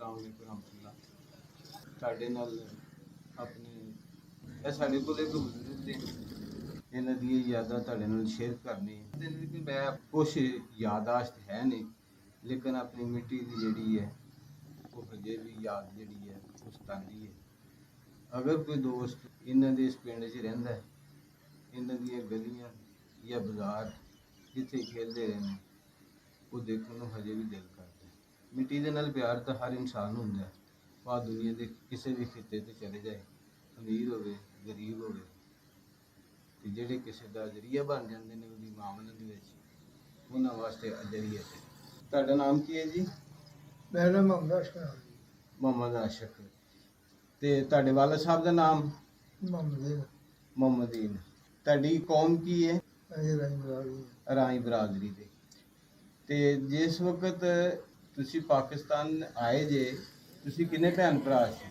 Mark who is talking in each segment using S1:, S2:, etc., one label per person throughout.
S1: अस्सलाम वालेकुम रहमतुल्लाह। ਤੁਹਾਡੇ ਨਾਲ ਆਪਣੇ ਇਹ ਸਾਡੇ ਕੋਲ ਇੱਕ ਬਜ਼ੁਰਗ ਨੇ, ਇਹਨਾਂ ਦੀਆਂ ਯਾਦਾਂ ਤੁਹਾਡੇ ਨਾਲ ਸ਼ੇਅਰ ਕਰਨੀ ਤੇ ਮੈਂ ਕੁਛ ਯਾਦਾਸ਼ਤ ਹੈ ਨਹੀਂ, ਲੇਕਿਨ ਆਪਣੀ ਮਿੱਟੀ ਦੀ ਜਿਹੜੀ ਹੈ ਉਹ ਹਜੇ ਵੀ ਯਾਦ ਜਿਹੜੀ ਹੈ ਉਹ ਸਤਾਉਂਦੀ ਹੈ। ਅਗਰ ਕੋਈ ਦੋਸਤ ਇਹਨਾਂ ਦੇ ਇਸ ਪਿੰਡ 'ਚ ਰਹਿੰਦਾ ਹੈ, ਇਹਨਾਂ ਦੀਆਂ ਗਲੀਆਂ ਜਾਂ ਬਾਜ਼ਾਰ ਜਿੱਥੇ ਖੇਡਦੇ ਰਹੇ ਨੇ ਉਹ ਦੇਖਣ ਨੂੰ ਹਜੇ ਵੀ ਦਿਲ ਕਰਦਾ ਹੈ। ਮਿੱਟੀ ਦੇ ਨਾਲ ਪਿਆਰ ਤਾਂ ਹਰ ਇਨਸਾਨ ਨੂੰ ਹੁੰਦਾ ਹੈ, ਭਾਵੇਂ ਦੁਨੀਆ ਦੇ ਕਿਸੇ ਵੀ ਖਿੱਤੇ ਤੇ ਚਲੇ ਜਾਏ, ਅਮੀਰ ਹੋਵੇ ਗਰੀਬ ਹੋਵੇ, ਤੇ ਜਿਹੜੇ ਕਿਸੇ ਦਾ ਜ਼ਰੀਆ ਬਣ ਜਾਂਦੇ ਨੇ ਉਹਦੀ ਮਾਮਲੇ ਦੇ ਵਿੱਚ, ਉਹਨਾਂ ਵਾਸਤੇ ਅਜਰੀਆ ਹੈ। ਤੁਹਾਡਾ ਨਾਮ ਕੀ ਹੈ ਜੀ?
S2: ਮੇਰਾ ਨਾਮ ਮੁਹੰਮਦ ਆਸ਼ਕ।
S1: ਮੁਹੰਮਦ ਆਸ਼ਕ। ਤੇ ਤੁਹਾਡੇ ਵਾਲਦ ਸਾਹਿਬ ਦਾ ਨਾਮ? ਮੁਹੰਮਦੀਨ। ਤੁਹਾਡੀ ਕੌਮ ਕੀ ਹੈ? ਰਾਈ ਬਰਾਦਰੀ ਦੇ। ਤੇ ਜਿਸ ਵਕਤ ਤੁਸੀਂ ਪਾਕਿਸਤਾਨ ਆਏ ਜੇ, ਤੁਸੀਂ ਕਿੰਨੇ ਭੈਣ ਭਰਾ ਸੀ?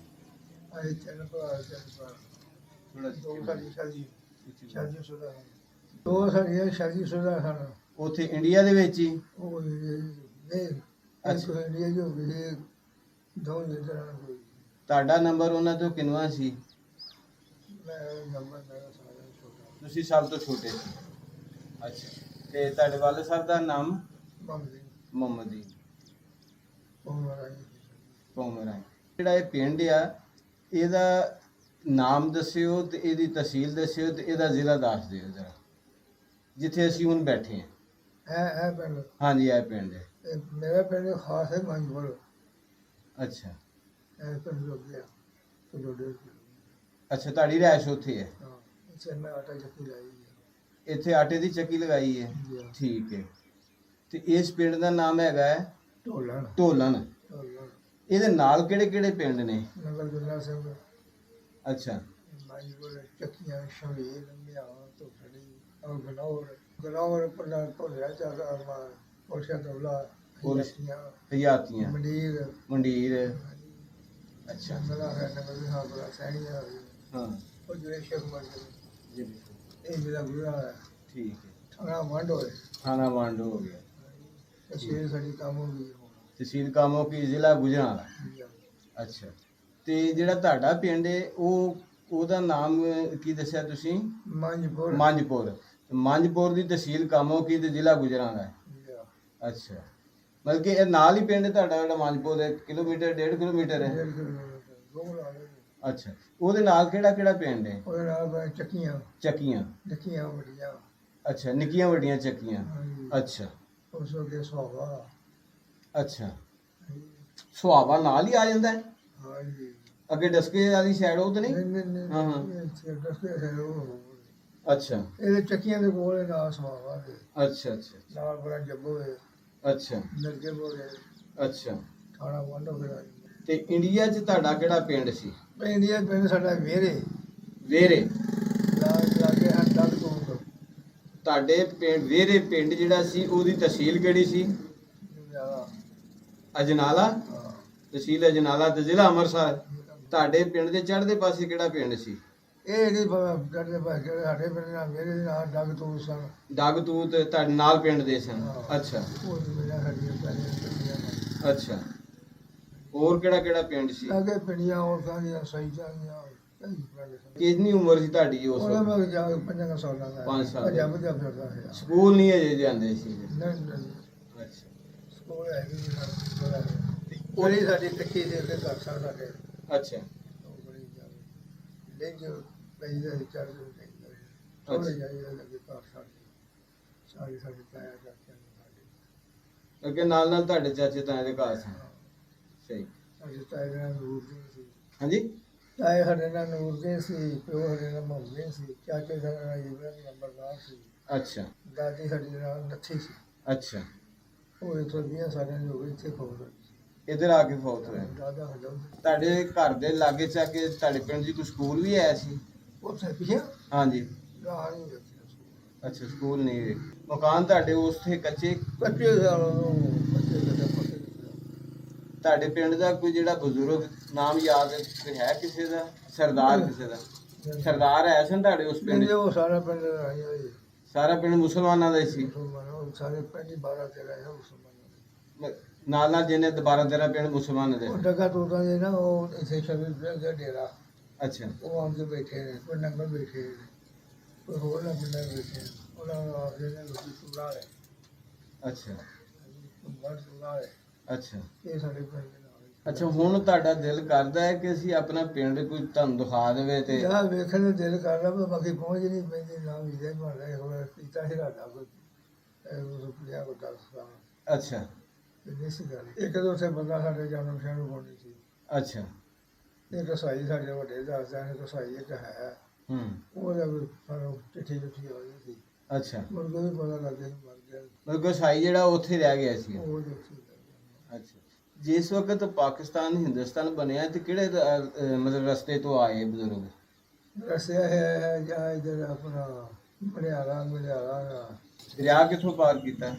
S2: ਦੋ ਸਾਡੀਆਂ ਸ਼ਾਦੀशुदा ਸਨ
S1: ਉੱਥੇ ਇੰਡੀਆ ਦੇ ਵਿੱਚ ਹੀ?
S2: ਉਹ ਇੰਡੀਆ ਜੋ ਵੀ ਦੋ ਜਿਹੜਾ
S1: ਤੁਹਾਡਾ ਨੰਬਰ ਉਹਨਾਂ ਤੋਂ ਕਿੰਨਵਾਂ ਸੀ?
S2: ਨੰਬਰ ਮੇਰਾ ਸਾਰਾ ਛੋਟਾ।
S1: ਤੁਸੀਂ ਸਭ ਤੋਂ ਛੋਟੇ ਸੀ। ਅੱਛਾ। ਤੇ ਤੁਹਾਡੇ ਵਾਲਦ ਸਾਹਿਬ ਦਾ ਨਾਮ? ਮੁਹੰਮਦੀਨ। ਕੋਮਰਾਈ। ਜਿਹੜਾ ਇਹ ਪਿੰਡ ਆ, ਇਹਦਾ ਨਾਮ ਦੱਸਿਓ ਤੇ ਇਹਦੀ ਤਹਿਸੀਲ ਦੱਸਿਓ ਤੇ ਇਹਦਾ ਜ਼ਿਲ੍ਹਾ ਦੱਸ ਦਿਓ ਜ਼ਰਾ, ਜਿੱਥੇ ਅਸੀਂ ਹੁਣ ਬੈਠੇ ਹਾਂ।
S2: ਇਹ ਪਿੰਡ?
S1: ਹਾਂਜੀ, ਇਹ ਪਿੰਡ ਹੈ।
S2: ਮੇਰਾ ਪਿੰਡ ਖਾਸ ਹੈ ਮੰਜਪੁਰ।
S1: ਅੱਛਾ।
S2: ਇਹ ਪਿੰਡ ਹੋ ਗਿਆ
S1: ਅੱਛਾ, ਤੁਹਾਡੀ ਰਿਹਾਇਸ਼ ਉੱਥੇ ਹੈ?
S2: ਹਾਂ, ਇੱਥੇ ਮੈਂ ਆਟਾ ਚੱਕੀ ਲਾਈ ਹੈ।
S1: ਇੱਥੇ ਆਟੇ ਦੀ ਚੱਕੀ ਲਗਾਈ ਹੈ? ਠੀਕ ਹੈ। ਤੇ ਇਸ ਪਿੰਡ ਦਾ ਨਾਮ ਹੈਗਾ ਹੈ
S2: ਢੋਲਣ।
S1: ਢੋਲਣ। ਇਹਦੇ ਨਾਲ ਕਿਹੜੇ ਕਿਹੜੇ ਪਿੰਡ ਨੇ?
S2: ਨਗਰ ਗੁਰਨਾ ਸਿੰਘ।
S1: ਅੱਛਾ।
S2: ਮਾਈਪੁਰ, ਚੱਕੀਆਂ, ਸ਼ਮੀਰ, ਮਿਆਵਾਂ, ਧੋਖੜੀ, ਔਰ ਗਨੌਰ ਪੱਲਾ ਭੋਲਿਆ ਚਾਹ ਪੋਸ਼ਾ ਦੌਲਾ,
S1: ਹਯਾਤੀਆਂ, ਮੰਡੀਰ।
S2: ਅੱਛਾ। ਮਲਾ ਹੈ ਨਗਰ ਵਿਹਾਰ ਬੜਾ ਸੈਣੀਆਂ।
S1: ਹਾਂ।
S2: ਉਹ ਜਿਹੜੇ ਸ਼ੇਖ ਮਰਦ ਜੀ ਇਹ ਜਿਹੜਾ ਗੁਰਾ ਹੈ। ਠੀਕ ਹੈ। ਥਾਣਾ ਵੰਡ ਹੋਏ। ਥਾਣਾ ਵੰਡ ਹੋ ਗਿਆ। ਤਹਿਸੀਲ ਸਾਡੀ ਕੰਮ ਹੋ ਗਈ।
S1: ਤਹਿਸੀਲ ਕਾਮੋ ਕੀ, ਜ਼ਿਲ੍ਹਾ ਗੁਜਰਾਂਵਾਲਾ। ਅੱਛਾ। ਤੇ ਜਿਹੜਾ ਤੁਹਾਡਾ ਪਿੰਡ ਹੈ ਉਹਦਾ ਨਾਮ ਕੀ ਦੱਸਿਆ ਤੁਸੀਂ?
S2: ਮੰਜਪੁਰ।
S1: ਮੰਜਪੁਰ। ਮੰਜਪੁਰ ਦੀ ਤਹਿਸੀਲ ਕਾਮੋ ਕੀ ਤੇ ਜ਼ਿਲ੍ਹਾ ਗੁਜਰਾਂਵਾਲਾ ਹੈ। ਅੱਛਾ। ਮਤਲਬ ਕਿ ਇਹ ਨਾਲ ਹੀ ਪਿੰਡ ਤੁਹਾਡਾ ਜਿਹੜਾ ਮੰਜਪੁਰ ਹੈ, ਕਿਲੋਮੀਟਰ 1.5 ਕਿਲੋਮੀਟਰ ਹੈ? ਅੱਛਾ। ਉਹਦੇ ਨਾਲ ਕਿਹੜਾ ਕਿਹੜਾ ਪਿੰਡ ਹੈ? ਉਹਦੇ
S2: ਨਾਲ ਚੱਕੀਆਂ।
S1: ਚੱਕੀਆਂ।
S2: ਨਿੱਕੀਆਂ ਵੱਡੀਆਂ।
S1: ਅੱਛਾ, ਨਿੱਕੀਆਂ ਵੱਡੀਆਂ ਚੱਕੀਆਂ। ਅੱਛਾ।
S2: ਉਸ ਅੱਗੇ ਸੁਹਾਵਾ।
S1: ਅੱਛਾ। ਸੁਹਾਵਾ ਨਾਲ ਹੀ ਆ ਜਾਂਦਾ ਹੈ?
S2: ਹਾਂਜੀ।
S1: ਅੱਗੇ ਡਸਕੇ ਵਾਲੀ ਸਾਈਡ ਉਹ ਤਾਂ ਨਹੀਂ?
S2: ਹਾਂ ਹਾਂ, ਡਸਕੇ ਸਾਈਡ ਉਹ।
S1: ਅੱਛਾ।
S2: ਇਹਦੇ ਚੱਕੀਆਂ ਦੇ ਕੋਲ ਨਾਲ ਸੁਹਾਵਾ ਦੇ।
S1: ਅੱਛਾ ਅੱਛਾ। ਨਾਲ
S2: ਬੜਾ ਜੱਬੋ ਹੈ।
S1: ਅੱਛਾ।
S2: ਨਰਕੇ ਬੋਲੇ।
S1: ਅੱਛਾ।
S2: ਥਾਣਾ ਵੰਡ ਫਿਰ। ਤੇ
S1: ਇੰਡੀਆ 'ਚ ਤੁਹਾਡਾ ਕਿਹੜਾ ਪਿੰਡ ਸੀ?
S2: ਇੰਡੀਆ ਪਿੰਡ ਸਾਡਾ ਵੇਰੇ।
S1: ਵੇਰੇ
S2: ਲਾਗੇ ਹਨ ਦਲ ਤੋਂ।
S1: ਤੁਹਾਡੇ ਪਿੰਡ ਵੇਰੇ ਪਿੰਡ ਜਿਹੜਾ ਸੀ ਉਹਦੀ ਤਹਿਸੀਲ ਕਿਹੜੀ ਸੀ? ਅਜਨਾਲਾ। ਤਹਿਸੀਲ ਅਜਨਾਲਾ ਤੇ ਜ਼ਿਲ੍ਹਾ ਅੰਮ੍ਰਿਤਸਰ। ਤੁਹਾਡੇ ਪਿੰਡ ਦੇ ਚੜ੍ਹਦੇ ਪਾਸੇ ਕਿਹੜਾ ਪਿੰਡ ਸੀ?
S2: ਇਹ ਨਹੀਂ ਚੜ੍ਹਦੇ ਪਾਸੇ ਸਾਡੇ ਪਿੰਡ ਨਾਲ ਮੇਰੇ ਨਾਲ ਡਗਤੂਤ ਸਨ।
S1: ਡਗਤੂਤ ਤੁਹਾਡੇ ਨਾਲ ਪਿੰਡ ਦੇ ਸਨ? ਅੱਛਾ। ਅੱਛਾ। ਹੋਰ ਕਿਹੜਾ ਕਿਹੜਾ ਪਿੰਡ ਸੀ?
S2: ਲਾਗੇ ਪਿੰਡੀਆਂ ਔਰਤਾਂ ਦੀਆਂ ਸਹੀਦਾਂ ਦੀਆਂ।
S1: ਕਿੰਨੀ ਉਮਰ ਸੀ ਤੁਹਾਡੀ ਉਸ
S2: ਵਕਤ? ਮੈਂ ਜਾ 5 ਸਾਲਾਂ ਦਾ।
S1: 5 ਸਾਲ।
S2: ਵਧੀਆ ਫਿਰਦਾ ਹੈ।
S1: ਸਕੂਲ ਨਹੀਂ ਅਜੇ ਜਾਂਦੇ ਸੀ?
S2: ਨਹੀਂ।
S1: ਅੱਛਾ।
S2: ਸਕੂਲ ਹੈ ਵੀ ਬੜੀ ਸਾਡੀ ਕੱਚੀ ਦੇ ਕੇ ਘਰ ਸਾਡੇ।
S1: ਅੱਛਾ।
S2: ਬੜੀ ਲੈ ਜੋ ਪਈ ਦੇ ਚਾਰ ਦਿਨ ਚਾਹੀਦਾ। ਥੋੜੇ ਜਾਈਦਾ ਲੱਗੇ ਘਰ ਸਾਡੇ ਸਾਡੇ ਪਾਇਆ ਜਾਂਦੇ ਸਾਡੇ।
S1: ਅੱਗੇ ਨਾਲ ਨਾਲ ਤੁਹਾਡੇ ਚਾਚੇ ਤਾਏ ਦੇ ਘਰ ਸਨ? ਸਹੀ।
S2: ਸਾਡੇ ਤਾਏ ਦਾ ਨੂਰਦੀਨ ਸੀ।
S1: ਹਾਂਜੀ।
S2: ਤਾਏ ਸਾਡੇ ਨਾਲ ਨੂਰਦੀਨ ਸੀ, ਪਿਓ ਸਾਡੇ ਨਾਲ ਮੁਹੰਮਦੀਨ ਸੀ, ਚਾਚੇ ਸਾਡੇ ਨਾਲ ਇਬਰਾਹਿਮ ਨੰਬਰਦਾਰ ਸੀ।
S1: ਅੱਛਾ।
S2: ਦਾਦੀ ਸਾਡੀ ਨਾਲ ਨੱਥੀ ਸੀ।
S1: ਅੱਛਾ।
S2: ਉਹ ਇੱਥੋਂ 20 ਸਾਲਾਂ ਦੀ ਹੋ ਗਈ, ਇੱਥੇ ਫੌਤ ਹੋਈ।
S1: ਇੱਧਰ ਆ ਕੇ ਫੌਤ ਹੋਇਆ?
S2: ਦਾਦਾ ਸਾਡਾ
S1: ਤੁਹਾਡੇ ਘਰ ਦੇ ਲਾਗੇ ਚਾਗੇ ਤੁਹਾਡੇ ਪਿੰਡ 'ਚ ਕੋਈ ਸਕੂਲ ਵੀ ਆਇਆ ਸੀ?
S2: ਉੱਥੇ ਪਿਛੇ?
S1: ਹਾਂਜੀ। ਅੱਛਾ, ਸਕੂਲ ਨਹੀਂ। ਮਕਾਨ ਤੁਹਾਡੇ ਉੱਥੇ ਕੱਚੇ? ਤੁਹਾਡੇ ਪਿੰਡ ਦਾ ਕੋਈ ਜਿਹੜਾ ਬਜ਼ੁਰਗ ਨਾਮ ਯਾਦ ਹੈ ਕਿਸੇ ਦਾ? ਸਰਦਾਰ ਕਿਸੇ ਦਾ? ਸਰਦਾਰ ਹੈ ਸਨ ਤੁਹਾਡੇ ਉਸ ਪਿੰਡ?
S2: ਉਹ ਸਾਰਾ ਪਿੰਡ
S1: ਸਾਰਾ ਪਿੰਡ ਮੁਸਲਮਾਨਾਂ ਦਾ ਹੀ ਸੀ?
S2: ਸਾਰੇ ਪਿੰਡ 12-13 ਮੁਸਲਮਾਨਾਂ।
S1: ਨਾਲ ਨਾਲ ਜਿਹਨੇ ਦੁਬਾਰਾ ਤੇਰਾ ਪਿੰਡ ਮੁਸਲਮਾਨ ਦੇ
S2: ਉਹ ਡੱਗਾ ਤੋੜਾਂ ਦੇ ਨਾ ਉਹ ਇੱਥੇ ਸ਼ਬੀਰ ਪਿਆ ਡੇਰਾ
S1: ਅੱਛਾ
S2: ਉਹ ਆਣ ਕੇ ਬੈਠੇ ਨੇ ਕੋਈ ਨੰਗਲ ਬੈਠੇ ਨੇ ਕੋਈ ਹੋਰ ਨਾ ਪਿੰਡਾਂ ਬੈਠੇ ਨੇ ਉਹਨਾਂ ਨੂੰ ਆਪਦੇ ਨੇ ਰੋਟੀ ਸੁਣਾ ਲੈ
S1: ਅੱਛਾ
S2: ਬਾਹਰ ਸੁਣਾ ਲੈ
S1: ਅੱਛਾ
S2: ਇਹ ਸਾਡੇ ਪਿੰਡ ਦੇ ਨਾਲ
S1: ਅੱਛਾ ਹੁਣ ਤੁਹਾਡਾ ਦਿਲ ਕਰਦਾ ਹੈ ਕਿ ਅਸੀਂ ਆਪਣਾ ਪਿੰਡ ਕੋਈ ਤੁਹਾਨੂੰ ਦਿਖਾ ਦੇਵੇ ਤੇ
S2: ਯਾਰ ਵੇਖਣ ਨੂੰ ਦਿਲ ਕਰਦਾ ਪਰ ਬਾਕੀ ਪਹੁੰਚ ਨਹੀਂ ਪੈਂਦੀ ਨਾ ਵੀਜ਼ਾ ਬਣਦਾ ਇਹ ਹੋਰ ਕੀਤਾ ਸੀ ਰਾਡਾ ਕੋਈ ਰੁਪਿਆ ਕੋ 10 ਸਾਲ
S1: ਅੱਛਾ
S2: ਤੇ ਨਹੀਂ ਸੀ ਗੱਲ ਇੱਕ ਦੋ ਉੱਥੇ ਬੰਦਾ ਸਾਡੇ ਜਾਣੋ ਪਛਾਣੋ ਕੋਣੀ ਸੀ
S1: ਅੱਛਾ
S2: ਇੱਕ ਸਾਈ ਸਾਡੇ ਵੱਡੇ ਦੱਸਦਾ ਨੇ ਸਾਈ ਇੱਕ ਹੈ
S1: ਹੂੰ
S2: ਉਹਦਾ ਵੀ ਸਾਨੂੰ ਚਿੱਠੀ ਚੁੱਠੀ ਹੋਈ ਸੀ
S1: ਅੱਛਾ
S2: ਮੁਰਗੇ ਵੀ ਪਤਾ ਲੱਗ ਗਿਆ ਮਰ ਗਿਆ
S1: ਮਤਲਬ ਗੋਸਾਈ ਜਿਹੜਾ ਉੱਥੇ ਰਹਿ ਗਿਆ ਸੀ
S2: ਉਹ ਦੇਖੀ ਗਿਆ।
S1: ਅੱਛਾ ਜਿਸ ਵਕਤ ਪਾਕਿਸਤਾਨ ਹਿੰਦੁਸਤਾਨ ਬਣਿਆ ਤੇ ਕਿਹੜੇ ਮਤਲਬ ਰਸਤੇ ਤੋਂ ਆਏ ਬਜ਼ੁਰਗ
S2: ਦੱਸਿਆ ਹੈ ਜਾਂ ਇਧਰ ਆਪਣਾ ਮੜਿਆਲਾ
S1: ਦਰਿਆ ਕਿੱਥੋਂ ਪਾਰ ਕੀਤਾ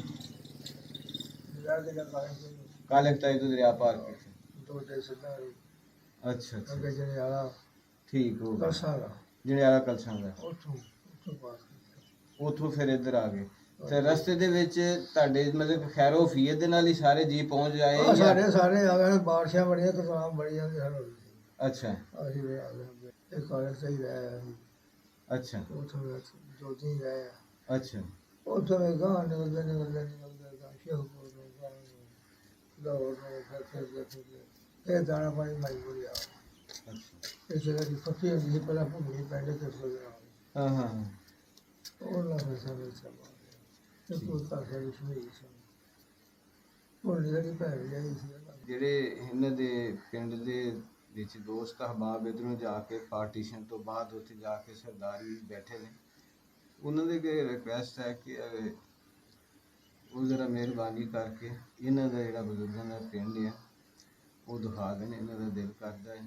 S2: ਜਿਹੜਾ ਦੇ ਕਾਰਨ
S1: ਕਾਲੇ ਖਤਾਈ ਤੋਂ ਦਰਿਆ ਪਾਰ ਕੀਤਾ
S2: ਦੋ ਦੇ ਸਿੱਧਾ
S1: ਅੱਛਾ ਅੱਛਾ
S2: ਅੱਗੇ ਜਿਹੜੇ ਆਲਾ
S1: ਠੀਕ ਹੋ ਗਿਆ
S2: ਕਸਾਲਾ
S1: ਜਿਹੜੇ ਵਾਲਾ ਕਲਸਾਂ ਦਾ
S2: ਉੱਥੋਂ ਪਾਸ ਕੀਤਾ।
S1: ਉਥੋਂ ਫਿਰ ਇੱਧਰ ਆ ਗਏ ਤੇ ਰਸਤੇ ਦੇ ਵਿੱਚ ਤੁਹਾਡੇ ਮਤਲਬ ਖੈਰੋ ਫੀਅਤ ਦੇ ਨਾਲ ਹੀ ਸਾਰੇ ਜੀ ਪਹੁੰਚ ਜਾਏ
S2: ਆਹ ਸਾਰੇ ਆ ਗਏ ਬਾਰਿਸ਼ਾਂ ਬੜੀਆਂ ਕਿਸਾਨ ਬੜੀਆਂ ਦੇ ਹਰ ਹੋਈ
S1: ਅੱਛਾ
S2: ਅਸੀਂ ਵੀ ਆ ਗਏ ਇਹ ਕਾਲਜ ਸਹੀ ਰਿਹਾ ਅਸੀਂ
S1: ਅੱਛਾ
S2: ਉੱਥੋਂ ਦੋ ਦਿਨ ਰਹੇ
S1: ਅੱਛਾ
S2: ਉੱਥੋਂ ਗਾਂ ਨਿਕਲਦੇ ਗਾਂ ਸ਼ੇਖਪੁਰ ਨੂੰ ਗਾਂ ਲਾਹੌਰ ਨੂੰ ਫਿਰ ਇਹ ਦਾਣਾ ਪਾਣੀ ਮਜਬੂਰੀ ਆ
S1: ਅੱਛਾ
S2: ਇਹ ਜਗ੍ਹਾ ਦੀ ਫੱਕੀ ਹੁੰਦੀ ਸੀ ਪਹਿਲਾਂ ਭੁੰਮੀ ਪੈਂਦੇ ਕਿਸ ਵਜ੍ਹਾ
S1: ਹਾਂ ਹਾਂ
S2: ਉਹ ਲਾ ਫਿਰ ਸਾਰੇ ਸਭ ਇਹ ਕੋਈ ਕਾਸੇ ਵਿੱਚ ਨਹੀਂ ਸੀ ਉਹ ਜਿਹੜੀ ਪੈ ਗਈ ਸੀ
S1: ਜਿਹੜੇ ਇਹਨਾਂ ਦੇ ਪਿੰਡ ਦੇ ਵਿੱਚ ਦੋਸਤ ਅਹਬਾਬ ਇੱਧਰੋਂ ਜਾ ਕੇ ਪਾਰਟੀਸ਼ਨ ਤੋਂ ਬਾਅਦ ਉੱਥੇ ਜਾ ਕੇ ਸਰਦਾਰ ਵੀ ਬੈਠੇ ਨੇ ਉਹਨਾਂ ਦੇ ਅੱਗੇ ਰਿਕੁਐਸਟ ਹੈ ਕਿ ਉਹ ਜ਼ਰਾ ਮਿਹਰਬਾਨੀ ਕਰਕੇ ਇਹਨਾਂ ਦਾ ਜਿਹੜਾ ਬਜ਼ੁਰਗਾਂ ਦਾ ਪਿੰਡ ਹੈ ਉਹ ਦਿਖਾ ਦੇਣ ਇਹਨਾਂ ਦਾ ਦਿਲ ਕਰਦਾ ਹੈ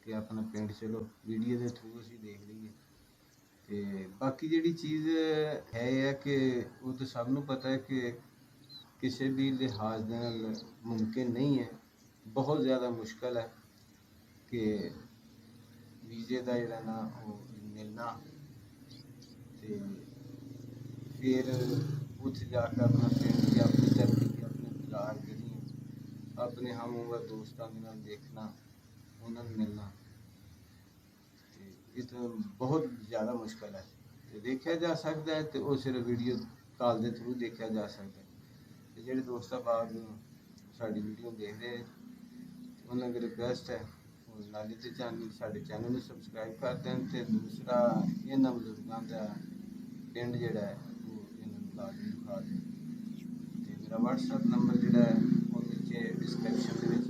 S1: ਕਿ ਆਪਣਾ ਪਿੰਡ ਚਲੋ ਵੀਡੀਓ ਦੇ ਥਰੂ ਅਸੀਂ ਦੇਖ ਲਈਏ ਤੇ ਬਾਕੀ ਜਿਹੜੀ ਚੀਜ਼ ਹੈ ਇਹ ਹੈ ਕਿ ਉਹ ਤਾਂ ਸਭ ਨੂੰ ਪਤਾ ਹੈ ਕਿ ਕਿਸੇ ਵੀ ਲਿਹਾਜ਼ ਦੇ ਨਾਲ ਮੁਮਕਿਨ ਨਹੀਂ ਹੈ ਬਹੁਤ ਜ਼ਿਆਦਾ ਮੁਸ਼ਕਲ ਹੈ ਕਿ ਵੀਜ਼ੇ ਦਾ ਜਿਹੜਾ ਨਾ ਉਹ ਮਿਲਣਾ ਤੇ ਫਿਰ ਉੱਥੇ ਜਾ ਕੇ ਆਪਣਾ ਪਿੰਡ ਦੀ ਆਪਣੀ ਧਰਤੀ ਦੀ ਆਪਣੇ ਬਾਜ਼ਾਰ ਜਿਹੜੀ ਆਪਣੇ ਹਮ ਉਮਰ ਦੋਸਤਾਂ ਦੇ ਨਾਲ ਦੇਖਣਾ ਉਹਨਾਂ ਨੂੰ ਮਿਲਣਾ ਤੇ ਇਹ ਤਾਂ ਬਹੁਤ ਜ਼ਿਆਦਾ ਮੁਸ਼ਕਲ ਹੈ ਤੇ ਦੇਖਿਆ ਜਾ ਸਕਦਾ ਹੈ ਤੇ ਉਹ ਸਿਰਫ ਵੀਡੀਓ ਕਾਲ ਦੇ ਥਰੂ ਦੇਖਿਆ ਜਾ ਸਕਦਾ ਹੈ ਤੇ ਜਿਹੜੇ ਦੋਸਤਾਂ ਬਾਅਦ ਸਾਡੀ ਵੀਡੀਓ ਦੇਖਦੇ ਉਹਨਾਂ ਦੀ ਰਿਕੁਐਸਟ ਹੈ ਉਹ ਨਾਲੇ ਤੇ ਸਾਡੇ ਚੈਨਲ ਨੂੰ ਸਬਸਕ੍ਰਾਈਬ ਕਰ ਦੇਣ ਤੇ ਦੂਸਰਾ ਇਹਨਾਂ ਬਜ਼ੁਰਗਾਂ ਦਾ ਪਿੰਡ ਜਿਹੜਾ ਹੈ ਉਹ ਇਹਨਾਂ ਨੂੰ ਲਾਜ਼ਮੀ ਦਿਖਾ ਦੇਣ ਤੇ ਮੇਰਾ WhatsApp ਨੰਬਰ ਜਿਹੜਾ ਹੈ ਉਹ ਨੀਚੇ ਡਿਸਕ੍ਰਿਪਸ਼ਨ ਦੇ ਵਿੱਚ